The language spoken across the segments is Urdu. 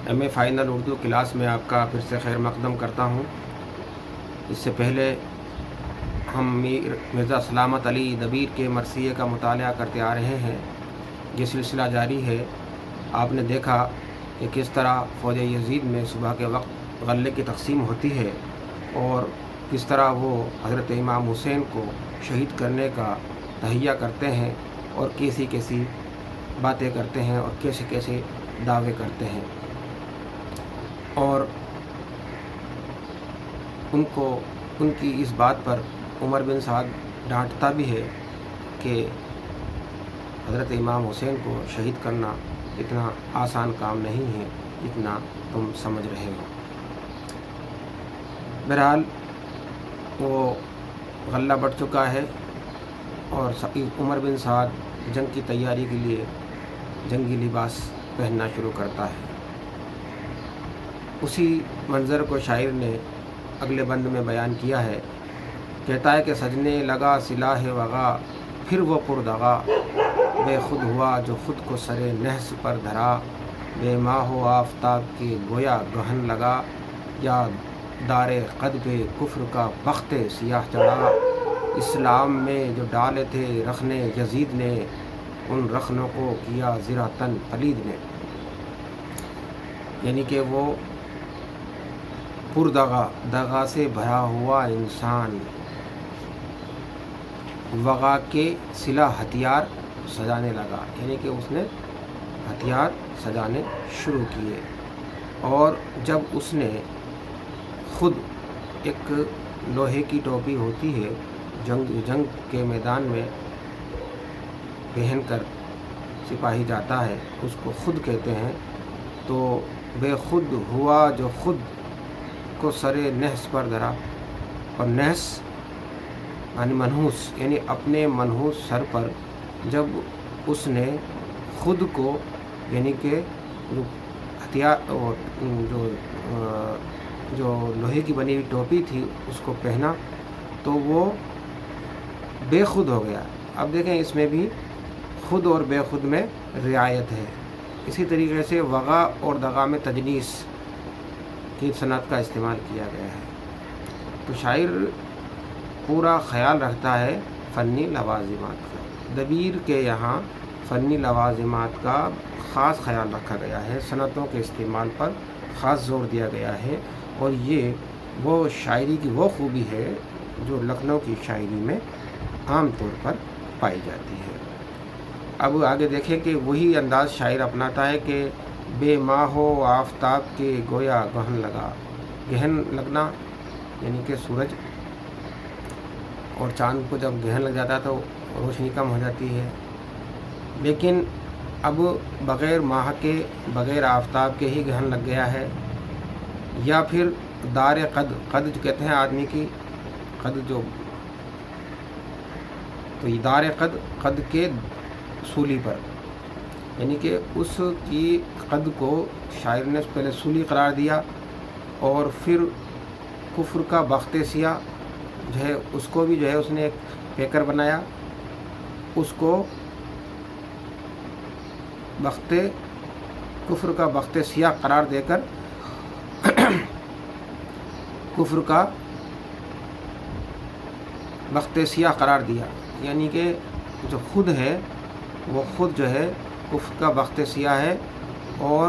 M A final Urdu class میں آپ کا پھر سے خیر مقدم کرتا ہوں۔ اس سے پہلے ہم مرزا سلامت علی دبیر کے مرثیے کا مطالعہ کرتے آ رہے ہیں۔ یہ سلسلہ جاری ہے۔ آپ نے دیکھا کہ کس طرح فوج یزید میں صبح کے وقت غلے کی تقسیم ہوتی ہے اور کس طرح وہ حضرت امام حسین کو شہید کرنے کا تہیہ کرتے ہیں اور کیسی کیسی باتیں کرتے ہیں اور کیسے کیسے دعوے کرتے ہیں، اور ان کی اس بات پر عمر بن سعد ڈانٹتا بھی ہے کہ حضرت امام حسین کو شہید کرنا اتنا آسان کام نہیں ہے جتنا تم سمجھ رہے ہو۔ بہرحال وہ غلہ بڑھ چکا ہے اور عمر بن سعد جنگ کی تیاری کے لیے جنگی لباس پہننا شروع کرتا ہے۔ اسی منظر کو شاعر نے اگلے بند میں بیان کیا ہے۔ کہتا ہے کہ سجنے لگا سلاح وغا، پھر وہ پردغا، بے خود ہوا جو خود کو سرے نحس پر دھرا، بے ماہ و آفتاب کے گویا گہن لگا، یا دار قد پہ کفر کا بخت سیاہ چڑھا، اسلام میں جو ڈالے تھے رخنے یزید نے، ان رخنوں کو کیا زرہ تن پلید نے۔ یعنی کہ وہ پردغا، دغا سے بھرا ہوا انسان، وغا کے سلا ہتھیار سجانے لگا، یعنی کہ اس نے ہتھیار سجانے شروع کیے، اور جب اس نے خود ایک لوہے کی ٹوپی ہوتی ہے جنگ کے میدان میں پہن کر سپاہی جاتا ہے، اس کو خود کہتے ہیں، تو بے خود ہوا جو خود کو سرے نحس پر دھرا، اور نحس یعنی منحوس، یعنی اپنے منحوس سر پر جب اس نے خود کو، یعنی کہ ہتھیار جو لوہے کی بنی ہوئی ٹوپی تھی اس کو پہنا، تو وہ بے خود ہو گیا۔ اب دیکھیں اس میں بھی خود اور بے خود میں رعایت ہے۔ اسی طریقے سے وغا اور دغا میں تجنیس کی صنعت کا استعمال کیا گیا ہے۔ تو شاعر پورا خیال رکھتا ہے فنی لوازمات کا۔ دبیر کے یہاں فنی لوازمات کا خاص خیال رکھا گیا ہے، صنعتوں کے استعمال پر خاص زور دیا گیا ہے، اور یہ وہ شاعری کی وہ خوبی ہے جو لکھنؤ کی شاعری میں عام طور پر پائی جاتی ہے۔ اب آگے دیکھیں کہ وہی انداز شاعر اپناتا ہے کہ بے ماہ و آفتاب کے گویا گہن لگا۔ گہن لگنا یعنی کہ سورج اور چاند کو جب گہن لگ جاتا ہے تو روشنی کم ہو جاتی ہے، لیکن اب بغیر ماہ کے، بغیر آفتاب کے ہی گہن لگ گیا ہے۔ یا پھر دار قد، قد جو کہتے ہیں آدمی کی قد، جو تو یہ دار قد، قد کے سولی پر، یعنی کہ اس کی قد کو شاعر نے پہلے سولی قرار دیا، اور پھر کفر کا بخت سیاہ جو ہے اس کو بھی جو ہے اس نے ایک پیکر بنایا، اس کو کفر کا بخت سیاہ قرار دے کر کفر کا بخت سیاہ قرار دیا، یعنی کہ جو خود ہے وہ خود جو ہے کفر کا بخت سیاہ ہے، اور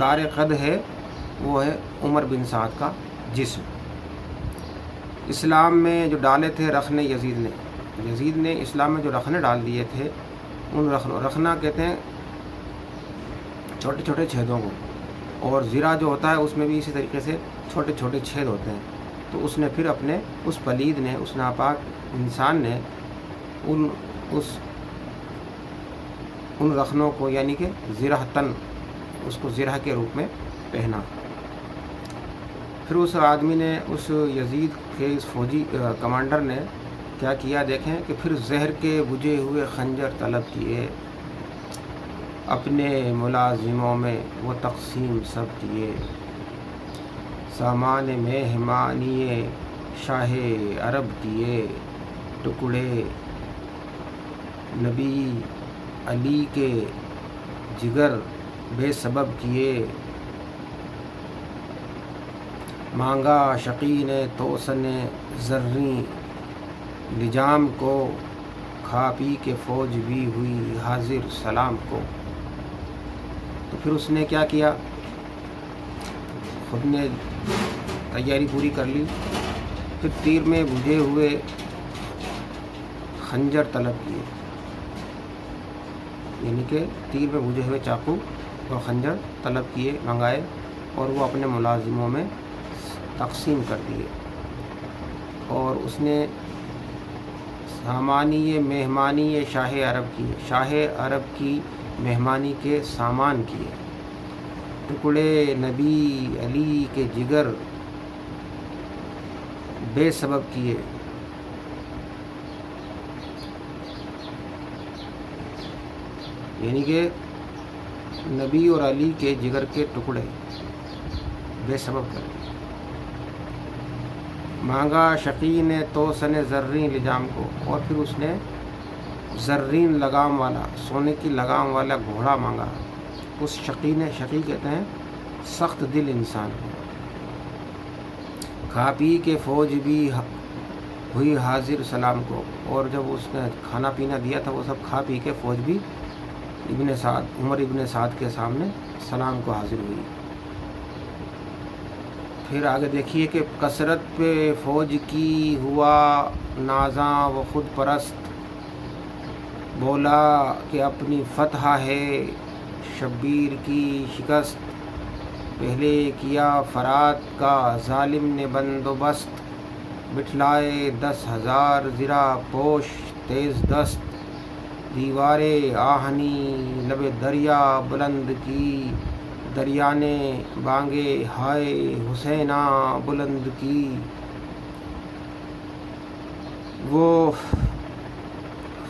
دار قد ہے وہ ہے عمر بن سعد کا جسم۔ اسلام میں جو ڈالے تھے رخنے یزید نے اسلام میں جو رخنے ڈال دیے تھے، ان رخنا کہتے ہیں چھوٹے چھوٹے چھیدوں کو، اور زرہ جو ہوتا ہے اس میں بھی اسی طریقے سے چھوٹے چھوٹے چھید ہوتے ہیں۔ تو اس نے پھر اپنے اس پلید نے، اس ناپاک انسان نے ان رخنوں کو، یعنی کہ زرہ تن، اس کو زرہ کے روپ میں پہنا۔ پھر اس آدمی نے، اس یزید کے اس فوجی کمانڈر نے کیا کیا دیکھیں کہ پھر زہر کے بجھے ہوئے خنجر طلب کیے، اپنے ملازموں میں وہ تقسیم سب کیے، سامان مہمانی شاہ عرب کیے، ٹکڑے نبی علی کے جگر بے سبب کیے، مانگا شقی نے توسن زریں لجام کو، کھا پی کے فوج بھی ہوئی حاضر سلام کو۔ تو پھر اس نے کیا کیا، خود نے تیاری پوری کر لی، پھر تیر میں بجھے ہوئے خنجر طلب کیے، یعنی کہ تیر میں بجھے ہوئے چاقو اور خنجر طلب کیے، منگائے، اور وہ اپنے ملازموں میں تقسیم کر دیے۔ اور اس نے سامانی مہمانی شاہ عرب کی، شاہ عرب کی مہمانی کے سامان کیے، ٹکڑے نبی علی کے جگر بے سبب کیے، یعنی کہ نبی اور علی کے جگر کے ٹکڑے بے سبب کر دیے۔ مانگا شقی نے توسن زریں لجام کو، اور پھر اس نے زرین لگام والا، سونے کی لگام والا گھوڑا مانگا۔ اس شقی نے، شقی کہتے ہیں سخت دل انسان کو، کھا پی کے فوج بھی ہوئی حاضر سلام کو، اور جب اس نے کھانا پینا دیا تھا وہ سب کھا پی کے فوج بھی ابن سعد، عمر ابن سعد کے سامنے سلام کو حاضر ہوئی۔ پھر آگے دیکھیے کہ کثرت پہ فوج کی ہوا نازاں و خود پرست، بولا کہ اپنی فتح ہے شبیر کی شکست، پہلے کیا فرات کا ظالم نے بندوبست، بٹھلائے 10,000 زرہ پوش تیز دست، دیوار آہنی لب دریا بلند کی، دریا نے بانگے ہائے حسینہ بلند کی۔ وہ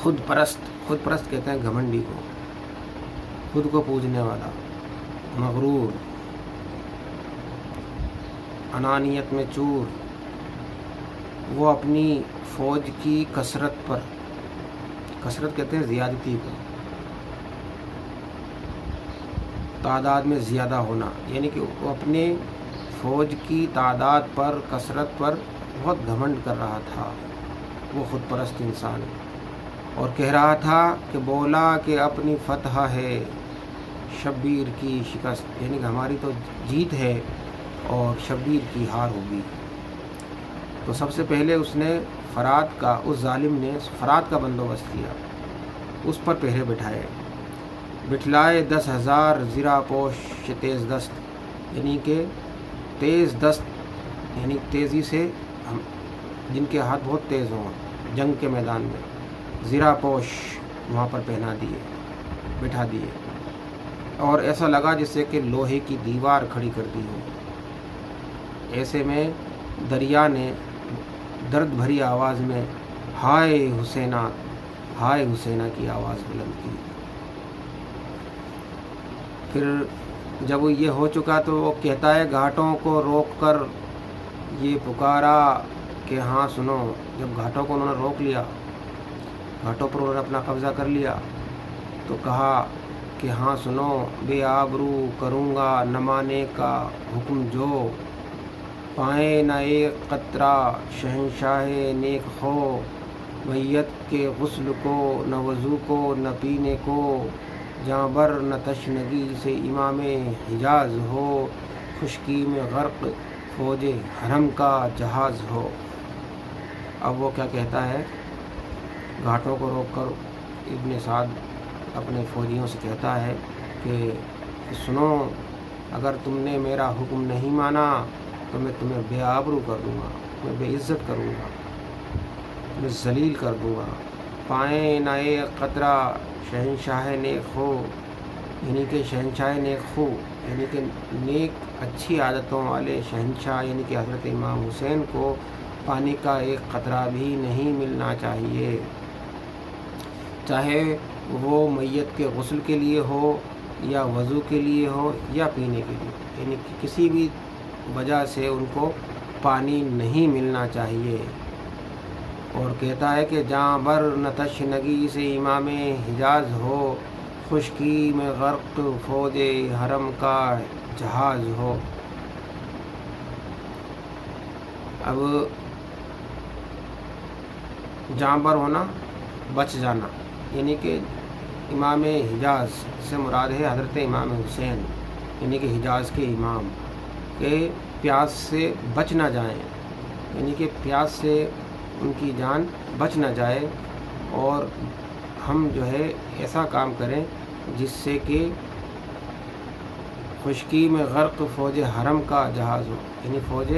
خود پرست کہتے ہیں گھمنڈی کو، خود کو پوجنے والا، مغرور، انانیت میں چور، وہ اپنی فوج کی کثرت پر، کثرت کہتے ہیں زیادتی کو، تعداد میں زیادہ ہونا، یعنی کہ وہ اپنے فوج کی تعداد پر، کثرت پر بہت گھمنڈ کر رہا تھا، وہ خود پرست انسان، اور کہہ رہا تھا کہ بولا کہ اپنی فتح ہے شبیر کی شکست، یعنی کہ ہماری تو جیت ہے اور شبیر کی ہار ہوگی۔ تو سب سے پہلے اس نے فرات کا، اس ظالم نے فرات کا بندوبست کیا، اس پر پہرے بٹھائے، بٹھلائے 10,000 زرہ پوش تیز دست، یعنی کہ تیز دست، یعنی تیزی سے جن کے ہاتھ بہت تیز ہوں جنگ کے میدان میں، زرہ پوش وہاں پر پہنا دیے، بٹھا دیے، اور ایسا لگا جیسے کہ لوہے کی دیوار کھڑی کر دی ہو۔ ایسے میں دریا نے درد بھری آواز میں ہائے حسینہ، ہائے حسینہ کی آواز بلند کی۔ پھر جب وہ یہ ہو چکا تو وہ کہتا ہے گھاٹوں کو روک کر یہ پکارا کہ ہاں سنو، جب گھاٹوں کو انہوں نے روک لیا، گھاٹوں پر انہوں نے اپنا قبضہ کر لیا، تو کہا کہ ہاں سنو، بے آبرو کروں گا نہ مانے کا حکم جو، پائیں نہ ایک قطرہ شہنشاہ نیک خو، میت کے غسل کو نہ وضو کو نہ پینے کو، جاں بر نہ تشنگی سے امام حجاز ہو، خشکی میں غرق فوج حرم کا جہاز ہو۔ اب وہ کیا کہتا ہے، گھاٹوں کو روک کر ابن سعد اپنے فوجیوں سے کہتا ہے کہ سنو، اگر تم نے میرا حکم نہیں مانا تو میں تمہیں بے آبرو کر دوں گا، میں بے عزت کروں گا، تمہیں ذلیل کر دوں گا۔ پائیں نہ ایک قطرہ شہنشاہ نیک ہو، یعنی کہ شہنشاہ نیک خو، یعنی کہ نیک اچھی عادتوں والے شہنشاہ، یعنی کہ حضرت امام حسین کو پانی کا ایک قطرہ بھی نہیں ملنا چاہیے، چاہے وہ میت کے غسل کے لیے ہو یا وضو کے لیے ہو یا پینے کے لیے، یعنی کہ کسی بھی وجہ سے ان کو پانی نہیں ملنا چاہیے۔ اور کہتا ہے کہ جاں بر نہ تشنگی سے امام حجاز ہو، خشکی میں غرق فوج حرم کا جہاز ہو۔ اب جاں بر ہونا، بچ جانا، یعنی کہ امام حجاز سے مراد ہے حضرت امام حسین، یعنی کہ حجاز کے امام، کہ پیاس سے بچ نہ جائیں، یعنی کہ پیاس سے ان کی جان بچ نہ جائے، اور ہم جو ہے ایسا کام کریں جس سے کہ خشکی میں غرق فوج حرم کا جہاز ہو، یعنی فوج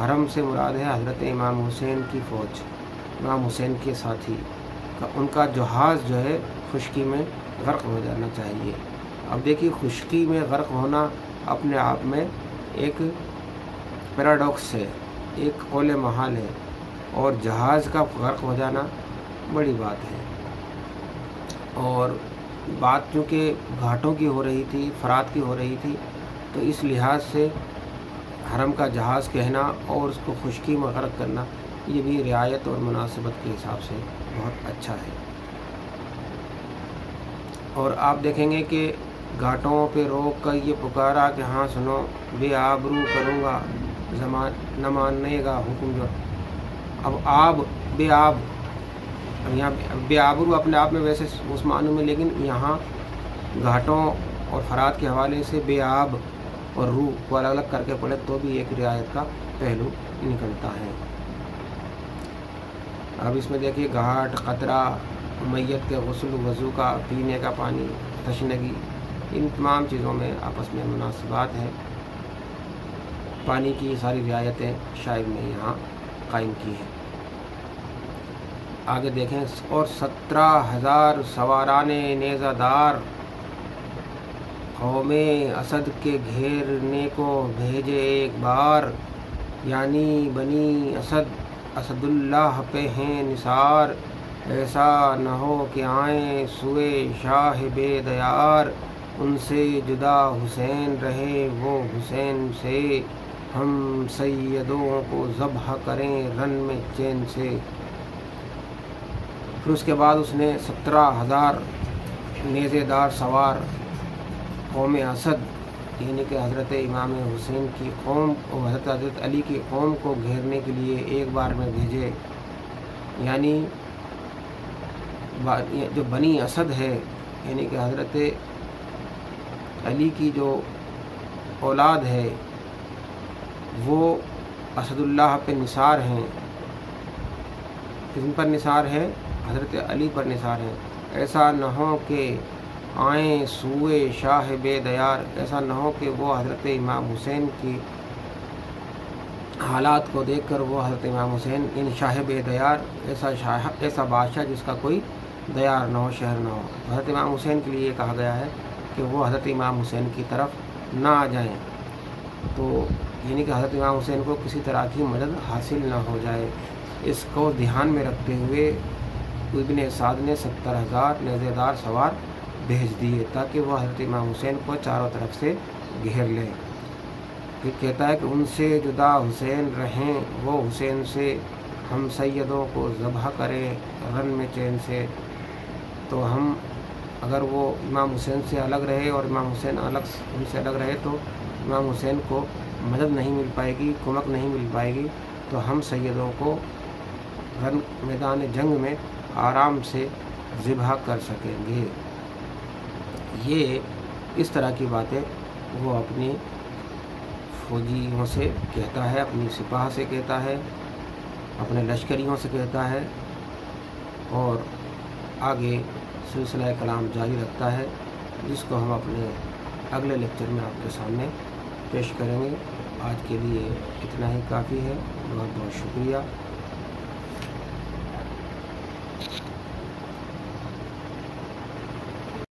حرم سے مراد ہے حضرت امام حسین کی فوج، امام حسین کے ساتھی کا ان کا جہاز جو ہے خشکی میں غرق ہو جانا چاہیے۔ اب دیکھیے خشکی میں غرق ہونا اپنے آپ میں ایک پیراڈاکس ہے، ایک قول محال ہے، اور جہاز کا غرق ہو جانا بڑی بات ہے۔ اور بات چونکہ گھاٹوں کی ہو رہی تھی، فرات کی ہو رہی تھی، تو اس لحاظ سے حرم کا جہاز کہنا اور اس کو خشکی میں غرق کرنا یہ بھی رعایت اور مناسبت کے حساب سے بہت اچھا ہے۔ اور آپ دیکھیں گے کہ گھاٹوں پہ روک کر یہ پکارا کہ ہاں سنو، بے آبرو کروں گا نہ ماننے گا حکم جو۔ اب آب، بے آب، یہاں بے آبرو اپنے آپ میں ویسے اس معنی میں، لیکن یہاں گھاٹوں اور فرات کے حوالے سے بے آب اور روح کو الگ الگ کر کے پڑھے تو بھی ایک رعایت کا پہلو نکلتا ہے۔ اب اس میں دیکھیے گھاٹ، قطرہ، میت کے غسل، وضو کا، پینے کا پانی، تشنگی، ان تمام چیزوں میں آپس میں مناسبات ہیں۔ پانی کی ساری رعایتیں شاعر نے یہاں قائم کی ہیں۔ آگے دیکھیں، اور 17,000 سواران نیزہ دار قوم اسد کے گھیرنے کو بھیجے ایک بار، یعنی بنی اسد اللہ پہ ہیں نثار، ایسا نہ ہو کہ آئیں سوئے شاہ بے دیار، ان سے جدا حسین رہے وہ حسین سے، ہم سیدوں کو ذبح کریں رن میں چین سے۔ پھر اس کے بعد اس نے 17,000 نیزے دار سوار قوم اسد، یعنی کہ حضرت امام حسین کی قوم اور حضرت علی کی قوم کو گھیرنے کے لیے ایک بار میں بھیجے، یعنی جو بنی اسد ہے، یعنی کہ حضرت علی کی جو اولاد ہے وہ اسد اللہ پہ نثار ہیں۔ کن پر نثار ہے؟ حضرت علی پر نثار ہے۔ ایسا نہ ہو کہ آئیں سوئے شاہ بے دیار، ایسا نہ ہو کہ وہ حضرت امام حسین کی حالات کو دیکھ کر وہ حضرت امام حسین ان شاہ بے دیار، ایسا بادشاہ جس کا کوئی دیار نہ ہو، شہر نہ ہو۔ حضرت امام حسین کے لیے یہ کہا گیا ہے کہ وہ حضرت امام حسین کی طرف نہ آ جائیں، تو یعنی کہ حضرت امام حسین کو کسی طرح کی مدد حاصل نہ ہو جائے۔ اس کو دھیان میں رکھتے ہوئے ابن سعد نے 70,000 نیزے دار سوار بھیج دیے تاکہ وہ حضرت امام حسین کو چاروں طرف سے گھیر لیں۔ پھر کہتا ہے کہ ان سے جدا حسین رہیں وہ حسین سے، ہم سیدوں کو ذبح کریں رن میں چین سے۔ تو ہم اگر وہ امام حسین سے الگ رہے اور امام حسین ان سے الگ رہے تو امام حسین کو مدد نہیں مل پائے گی، کمک نہیں مل پائے گی، تو ہم سیدوں کو رن میدان جنگ میں آرام سے ذبح کر سکیں گے۔ یہ اس طرح کی باتیں وہ اپنی فوجیوں سے کہتا ہے، اپنی سپاہ سے کہتا ہے، اپنے لشکریوں سے کہتا ہے، اور آگے سلسلہ کلام جاری رکھتا ہے، جس کو ہم اپنے اگلے لیکچر میں آپ کے سامنے پیش کریں گے۔ آج کے لیے اتنا ہی کافی ہے۔ بہت بہت شکریہ۔